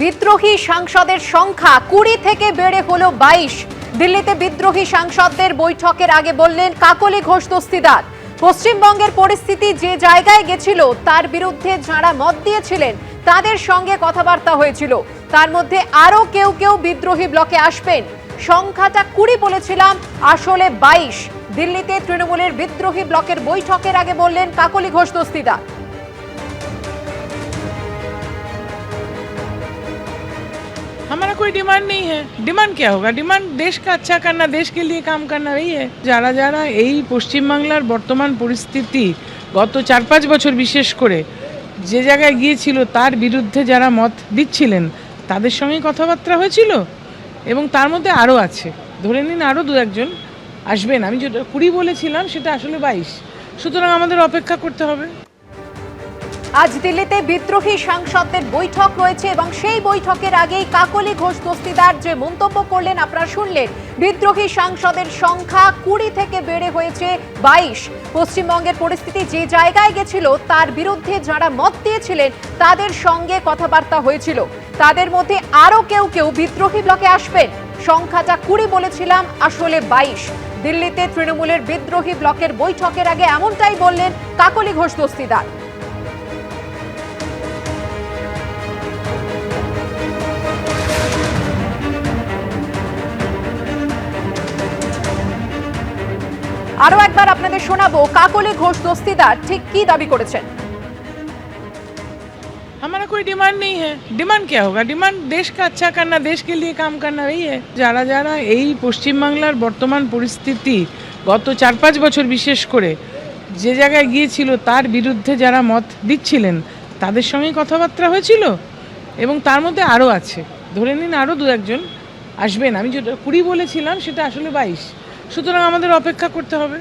বিদ্রোহী সাংসদের সংখ্যা 20 থেকে বেড়ে হলো 22। দিল্লিতে বিদ্রোহী সাংসদদের বৈঠকের আগে বললেন কাকলি ঘোষ দস্তিদার, পশ্চিমবঙ্গের পরিস্থিতি যে জায়গায় গেছিল তার বিরুদ্ধে যারা মত দিয়েছিলেন তাদের সঙ্গে কথাবার্তা হয়েছিল। তার মধ্যে আরো কেউ কেউ বিদ্রোহী ব্লকে আসবেন। সংখ্যাটা 20 বলেছিলাম, আসলে 22। দিল্লিতে তৃণমূলের বিদ্রোহী ব্লকের বৈঠকের আগে বললেন কাকলি ঘোষ দস্তিদার। हमारा कोई डिमांड नहीं है। डिमांड क्या होगा? डिमांड देश का अच्छा करना, देश के लिए काम करना, वही है। যারা যারা এই পশ্চিমবাংলার বর্তমান পরিস্থিতি গত 4-5 বছর বিশেষ করে যে জায়গায় গিয়েছিল তার বিরুদ্ধে যারা মত দিচ্ছিলেন তাদের সঙ্গে কথাবার্তা হয়েছিল এবং তার মধ্যে আরও আছে, ধরে নিন আরও 2-1 আসবেন। আমি যেটা 20 বলেছিলাম সেটা আসলে 22, সুতরাং আমাদের অপেক্ষা করতে হবে। আজ দিল্লিতে বিদ্রোহী সাংসদদের বৈঠক রয়েছে এবং সেই বৈঠকের আগেই কাকলি ঘোষ দস্তিদার যে মন্তব্য করলেন আপনারা শুনলেন। বিদ্রোহী সাংসদের সংখ্যা 20 থেকে বেড়ে হয়েছে 22। পশ্চিমবঙ্গের পরিস্থিতি যে জায়গায় গেছিল তার বিরুদ্ধে যারা মত দিয়েছিলেন তাদের সঙ্গে কথাবার্তা হয়েছিল। তাদের মধ্যে আরো কেউ কেউ বিদ্রোহী ব্লকে আসবেন। সংখ্যাটা 20 বলেছিলাম, আসলে 22। দিল্লিতে তৃণমূলের বিদ্রোহী ব্লকের বৈঠকের আগে এমনটাই বললেন কাকলি ঘোষ দস্তিদার। আরো একবার আপনাদের শোনাবো কাকলি ঘোষ দস্তিদার ঠিক কি দাবি করেছেন। हमारा कोई डिमांड नहीं है। डिमांड क्या होगा? डिमांड देश का अच्छा करना, देश के लिए काम करना, वही है। যারা যারা এই পশ্চিমবাংলার বর্তমান পরিস্থিতি গত 4-5 বছর বিশেষ করে যে জায়গায় গিয়েছিল তার বিরুদ্ধে যারা মত দিচ্ছিলেন তাদের সঙ্গে কথাবার্তা হয়েছিল এবং তার মধ্যে আরও আছে, ধরে নিন আরও 2-1 আসবেন। আমি যেটা 20 বলেছিলাম সেটা আসলে 22, সুতরাং আমাদের অপেক্ষা করতে হবে।